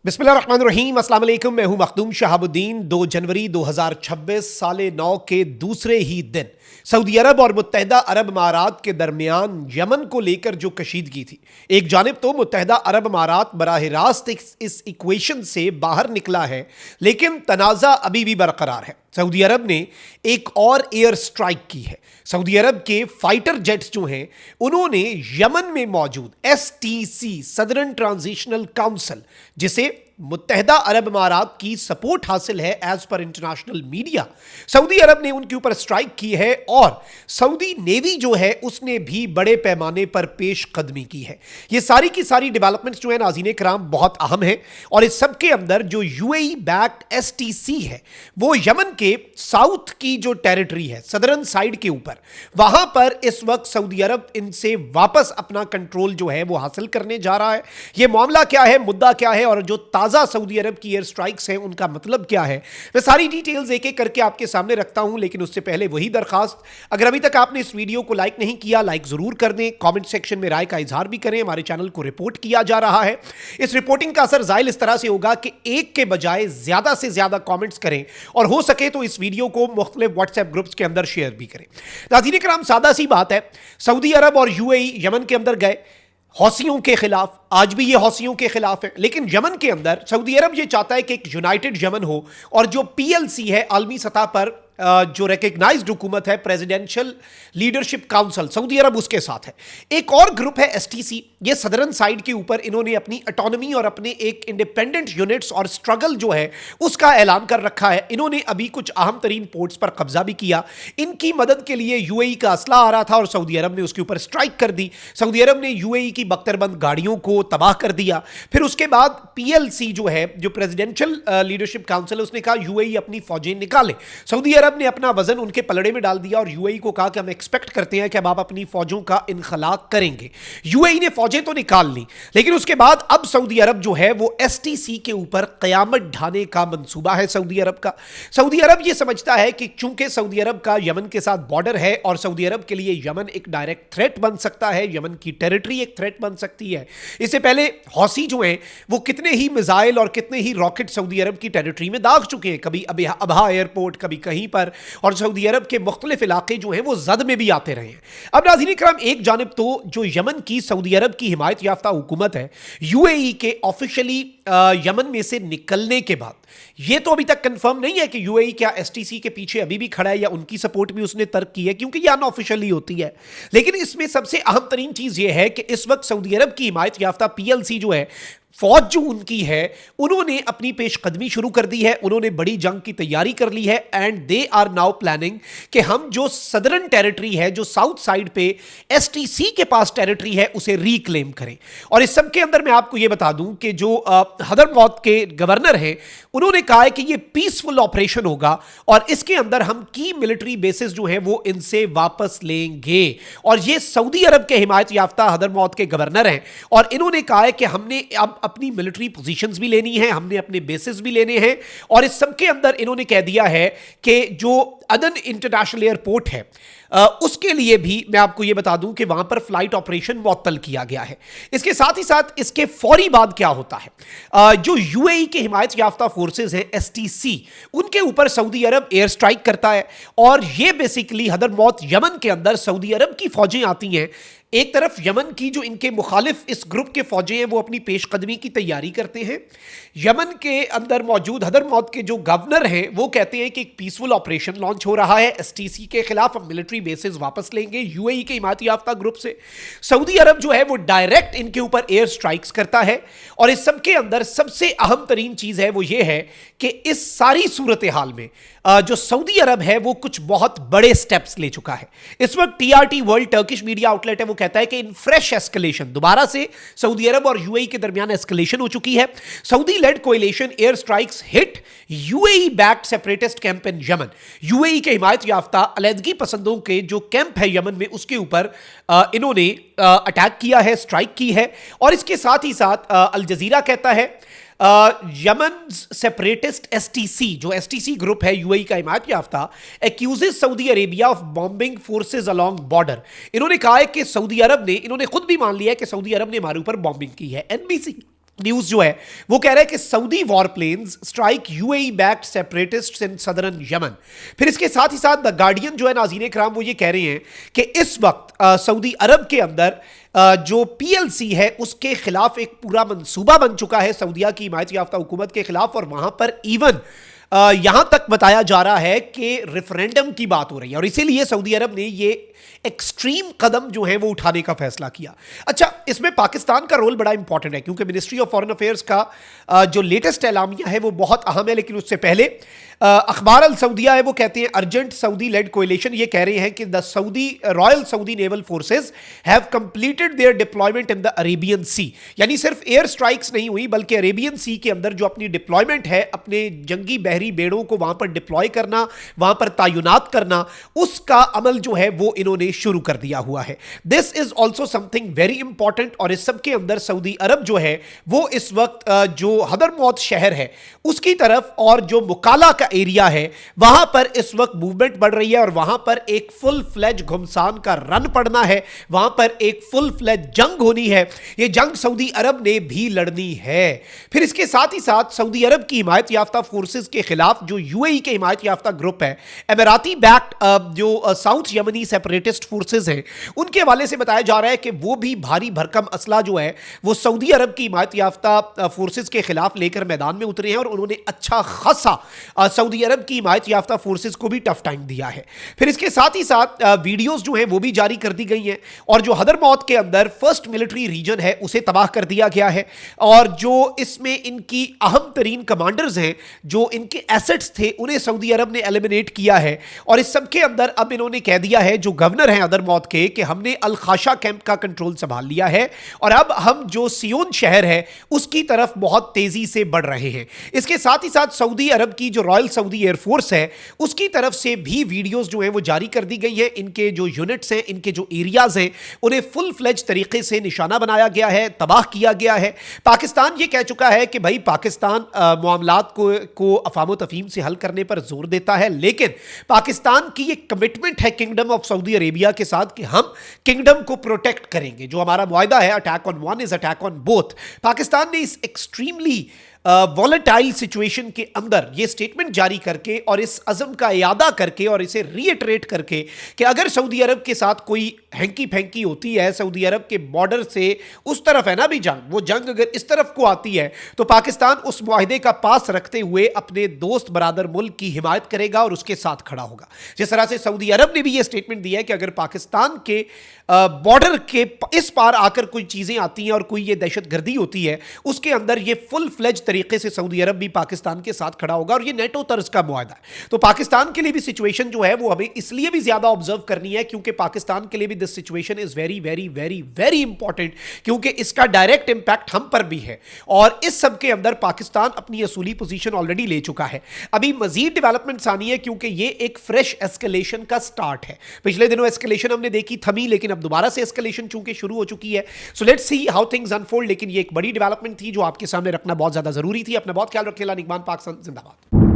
बिस्मिल्लाहिर्रहमानिर्रहीम, अस्सलाम वालेकुम। मैं हूं मखदूम शहाबुद्दीन। 2 जनवरी 2026 साले 9 के दूसरे ही दिन सऊदी अरब और मुत्तहदा अरब अमारात के दरमियान यमन को लेकर जो कशीदगी थी, एक जानिब तो मुत्तहदा अरब अमारात बराह रास्त इस इक्वेशन से बाहर निकला है, लेकिन तनाज़ा अभी भी बरकरार है। सऊदी अरब ने एक और एयर स्ट्राइक की है। सऊदी अरब के फाइटर जेट्स जो हैं, उन्होंने यमन में मौजूद STC सदर्न ट्रांजिशनल काउंसिल, जिसे मुत्तहदा अरब अमारात की सपोर्ट हासिल है as per international media, Saudi अरब ने उनके ऊपर स्ट्राइक की है और सऊदी नेवी जो है उसने भी बड़े पैमाने पर पेश कदमी की है। ये सारी की सारी डेवलपमेंट्स जो है नाज़रीन कराम बहुत अहम है, और इस सब के अंदर जो UAE बैक्ड STC है वो यमन के साउथ की जो टेरिटरी है सदर्न साइड के ऊपर, वहां पर इस वक्त सऊदी अरब इनसे वापस अपना कंट्रोल जो है वो हासिल करने जा रहा है। ये मामला क्या है, मुद्दा क्या है, और जो ताज़ा सऊदी अरब की एयर स्ट्राइक्स हैं उनका मतलब क्या है, मैं सारी डिटेल्स एक एक करके आपके सामने रखता हूं। लेकिन उससे पहले वही दरखास्त, अगर अभी तक आपने इस वीडियो को लाइक नहीं किया, लाइक जरूर कर दें, कमेंट सेक्शन में राय का इजहार भी करें। हमारे चैनल को रिपोर्ट किया जा रहा है, इस रिपोर्टिंग का असर जाहिर इस तरह से होगा कि एक के बजाय ज्यादा से ज्यादा कॉमेंट्स करें, और हो सके तो इस वीडियो को मुख्तलिफ व्हाट्सएप ग्रुप्स के अंदर शेयर भी करें। नाज़रीन कराम, सादा सी बात है, सऊदी अरब और UAE यमन के अंदर गए हौसियों के खिलाफ, आज भी ये हौसियों के खिलाफ है, लेकिन यमन के अंदर सऊदी अरब ये चाहता है कि एक यूनाइटेड यमन हो, और जो PLC है आलमी सतह पर जो रिकग्नाइज्ड हुकूमत है, प्रेसिडेंशियल लीडरशिप काउंसिल, सऊदी अरब उसके साथ है। एक और ग्रुप है STC, ये सदर्न साइड के ऊपर इन्होंने अपनी ऑटोनॉमी और अपने एक इंडिपेंडेंट यूनिट्स और स्ट्रगल जो है उसका ऐलान कर रखा है। इन्होंने अभी कुछ अहम तरीन पोर्ट्स पर कब्जा भी किया। इनकी मदद के लिए UAE का असला आ रहा था और सऊदी अरब ने उसके ऊपर स्ट्राइक कर दी। सऊदी अरब ने UAE की बख्तरबंद गाड़ियों को तबाह कर दिया। फिर उसके बाद PLC जो है, जो प्रेसिडेंशियल लीडरशिप काउंसिल है, उसने कहा UAE अपनी फौजें निकाले। सऊदी अरब ने अपना वजन उनके पलड़े में डाल दिया और UAE को कहा कि हम एक्सपेक्ट करते हैं कि अब आप अपनी फौजों का इनखला करेंगे। UAE ने फौजें तो निकाल ली, लेकिन उसके बाद अब सऊदी अरब जो है वो STC के ऊपर कयामत ढाने का मंसूबा है सऊदी अरब का। सऊदी अरब ये समझता है कि चूंकि सऊदी अरब का यमन के साथ बॉर्डर है और सऊदी अरब के लिए यमन एक डायरेक्ट थ्रेट बन सकता है, यमन की टेरिटरी एक थ्रेट बन सकती है। इससे पहले हौसी जो हैं वो कितने ही मिसाइल और कितने ही रॉकेट सऊदी अरब की टेरिटरी में दाग चुके हैं, कभी अबहा एयरपोर्ट, कभी कहीं पर, और सऊदी अरब के मुख्तलिफ इलाके जो हैं वो जद में भी आते रहे हैं। अब नाज़रीन कराम, एक जानिब तो जो यमन की सऊदी अरब की हिमायत याफ्ता हुकूमत है, UAE के ऑफिशियली यमन में से निकलने के बाद ये तो अभी तक कंफर्म नहीं है कि UAE क्या STC के पीछे अभी भी खड़ा है या उनकी सपोर्ट भी उसने तर्क की है, क्योंकि ये अनऑफिशियली होती है। लेकिन इसमें सबसे अहम तरीन चीज ये है कि इस वक्त सऊदी अरब की हिमायत याफ्ता PLC जो है, फौज जो उनकी है, उन्होंने अपनी पेशकदमी शुरू कर दी है, उन्होंने बड़ी जंग की तैयारी कर ली है, and they are now planning कि हम जो सदर्न टेरिटरी है, जो साउथ साइड पे STC के पास टेरिटरी है, उसे रिक्लेम करें। और इस सब के अंदर मैं आपको यह बता दूं कि जो हदरमौत के गवर्नर हैं, उन्होंने कहा है कि यह पीसफुल ऑपरेशन होगा और इसके अंदर हम की मिलिट्री बेसिस जो है वो इनसे वापस लेंगे। और ये सऊदी अरब के हिमायत याफ्ता हदरमौत के गवर्नर हैं, और इन्होंने कहा है कि हमने अब अपनी मिलिट्री पोजीशंस भी लेनी है, हमने अपने बेसिस भी लेने हैं। और इस सब के अंदर इन्होंने कह दिया है कि जो अदन इंटरनेशनल एयरपोर्ट है उसके लिए भी मैं आपको यह बता दूं कि वहां पर फ्लाइट ऑपरेशन मुअत्तल किया गया है। इसके साथ ही साथ इसके फौरी बाद क्या होता है, जो UAE के हिमायत याफ्ता फोर्सेस हैं STC, उनके ऊपर सऊदी अरब एयर स्ट्राइक करता है, और यह बेसिकली हदरमौत यमन के अंदर सऊदी अरब की फौजें आती हैं। एक तरफ यमन की जो इनके मुखालिफ इस ग्रुप के फौजें हैं वो अपनी पेशकदमी की तैयारी करते हैं। यमन के अंदर मौजूद हदरमौत के जो गवर्नर हैं वो कहते हैं कि एक पीसफुल ऑपरेशन लॉन्च हो रहा है STC के खिलाफ, हम मिलिट्री बेसिस वापस लेंगे UAE के हिमायत याफ्ता ग्रुप से। सऊदी अरब जो है वो डायरेक्ट इनके ऊपर एयर स्ट्राइक्स करता है। और इस सब के अंदर सबसे अहम तरीन चीज है वो ये है कि इस सारी सूरत हाल में जो सऊदी अरब है वो कुछ बहुत बड़े स्टेप्स ले चुका है। इस वक्त TRT world Turkish media outlet है, वो कहता है कि इन फ्रेश एस्केलेशन, दोबारा से सऊदी अरब और UAE के दरमियान एस्केलेशन हो चुकी है। Saudi led coalition air strikes hit UAE backed separatist camp in Yemen. UAE के हिमायत याफ्ता अलैदगी पसंदों के जो कैंप है यमन में, उसके ऊपर इन्होंने अटैक किया है, स्ट्राइक की है। और इसके साथ ही साथ अल जजीरा कहता है यमन सेपरेटिस्ट STC, जो STC ग्रुप है UAE का हिमायत याफ्ता, accuses Saudi Arabia of bombing forces along border. इन्होंने कहा है कि सऊदी अरब ने, इन्होंने खुद भी मान लिया है कि सऊदी अरब ने हमारे ऊपर बॉम्बिंग की है। NBC न्यूज जो है वो कह रहा है कि Saudi war planes strike UAE backed separatists in southern Yemen. फिर इसके साथ ही साथ द गार्डियन जो है नाज़रीन कराम वो ये कह रहे हैं कि इस वक्त सऊदी अरब के अंदर जो पीएलसी है उसके खिलाफ एक पूरा मंसूबा बन चुका है सऊदीया की हिमायत याफ्ता हुकूमत के खिलाफ, और वहां पर इवन यहां तक बताया जा रहा है कि रेफरेंडम की बात हो रही है, और इसीलिए सऊदी अरब ने ये एक्सट्रीम कदम जो है वो उठाने का फैसला किया। अच्छा, इसमें पाकिस्तान का रोल बड़ा इंपॉर्टेंट है क्योंकि मिनिस्ट्री ऑफ फॉरेन अफेयर्स का जो लेटेस्ट एलामिया है वो बहुत अहम है, लेकिन उससे पहले अखबार अल सऊदिया है वो कहते हैं अर्जेंट सऊदी लेड कोएलिशन ये कह रहे हैं कि the Saudi royal Saudi naval forces have completed their deployment in the Arabian sea. यानी सिर्फ एयर स्ट्राइक्स नहीं हुई बल्कि अरेबियन सी के अंदर जो अपनी डिप्लॉयमेंट है, अपने जंगी बहरी बेड़ों को वहां पर डिप्लॉय करना, वहां पर तैनात करना, उसका अमल जो है वो इन्होंने शुरू कर दिया हुआ है। This is also something very important, और इस सब के अंदर सऊदी अरब जो है वो इस वक्त जो हदरमौत शहर है उसकी तरफ और जो मुकाला का एरिया है वहां पर इस वक्त मूवमेंट बढ़ रही है, और वहां पर एक फुल फ्लेज घुमसान का रन पड़ना है, वहां पर एक फुल फ्लेज जंग होनी है। यह जंग सऊदी अरब ने भी लड़नी है। फिर इसके साथ ही साथ सऊदी अरब की हिमायत याफ्ता फोर्सेस के खिलाफ जो यूएई के हिमायत याफ्ता ग्रुप है, अमेराती बैक्ड जो साउथ यमनी सेपरेटिस्ट फोर्सेस हैं, उनके हवाले से बताया जा रहा है कि वो भी भारी भरकम असला जो है वो सऊदी अरब की हिमायत याफ्ता फोर्सेस के खिलाफ लेकर मैदान में उतरे हैं, और उन्होंने अच्छा खासा सऊदी अरब की हिमायत याफ्ता फोर्सेस को भी टफ टाइम दिया है। फिर इसके साथ ही साथ वीडियोस जो हैं वो भी जारी कर दी गई हैं, और जो हदरमौत के अंदर फर्स्ट मिलिट्री रीजन है उसे तबाह कर दिया गया है, और जो इसमें इनकी अहम तरीन कमांडर्स हैं, जो इनके एसेट्स थे, उन्हें सऊदी अरब ने एलिमिनेट किया है। और इस सब के अंदर अब इन्होंने कह दिया है जो गवर्नर हैं हदरमौत के कि हमने अल खाशा कैंप का कंट्रोल संभाल लिया है, और अब हम जो सियोन शहर है उसकी तरफ बहुत तेजी से बढ़ रहे हैं। इसके साथ ही साथ सऊदी अरब की जो रॉयल सऊदी एयरफोर्स है उसकी तरफ से भी वीडियोस जो हैं वो जारी कर दी गई है। इनके जो यूनिट्स हैं, इनके जो एरियाज हैं, उन्हें फुल फ्लेज तरीके से निशाना बनाया गया है, तबाह किया गया है। पाकिस्तान ये कह चुका है कि भाई पाकिस्तान मामलात को अफाम तफहीम से हल करने पर जोर देता है, लेकिन पाकिस्तान की ये कमिटमेंट है किंगडम ऑफ सऊदी अरेबिया के साथ कि हम किंगडम को प्रोटेक्ट करेंगे। जो हमारा मुआहदा है attack on one is attack on both. Pakistan ने इस एक्सट्रीमली वॉलेटाइल सिचुएशन के अंदर ये स्टेटमेंट जारी करके और इस अज़म का इयादा करके और इसे रीइटरेट करके कि अगर सऊदी अरब के साथ कोई हैंकी फैंकी होती है, सऊदी अरब के बॉर्डर से उस तरफ है ना भी जंग, वो जंग अगर इस तरफ को आती है तो पाकिस्तान उस मुआहदे का पास रखते हुए अपने दोस्त बरादर मुल्क की हिमायत करेगा और उसके साथ खड़ा होगा। जिस तरह से सऊदी अरब ने भी ये स्टेटमेंट दिया है कि अगर पाकिस्तान के बॉर्डर के इस पार आकर कोई चीज़ें आती हैं और कोई ये दहशतगर्दी होती है, उसके अंदर ये फुल फ्लेज तरीके से सऊदी अरब भी पाकिस्तान के साथ खड़ा होगा, और ये नेटो तर्ज का मुआहदा है। तो पाकिस्तान के लिए भी सिचुएशन जो है वो हमें इसलिए भी ज्यादा ऑब्जर्व करनी है क्योंकि पाकिस्तान के लिए भी this situation is very very very very important, क्योंकि इसका डायरेक्ट इंपैक्ट हम पर भी है, और इस सब के अंदर पाकिस्तान अपनी असूली पोजीशन ऑलरेडी ले चुका है। अभी मजीद डेवलपमेंट्स आनी है क्योंकि ये एक फ्रेश एस्केलेशन का स्टार्ट है। पिछले दिनों एस्केलेशन हमने देखी, थमी, लेकिन अब दोबारा से एस्केलेशन चूंकि शुरू हो चुकी है। So let's see how things unfold. लेकिन ये एक बड़ी डेवलपमेंट थी जो आपके सामने रखना बहुत ज्यादा जरूरी थी। अपना बहुत ख्याल रखें। निगमान पाकिस्तान जिंदाबाद।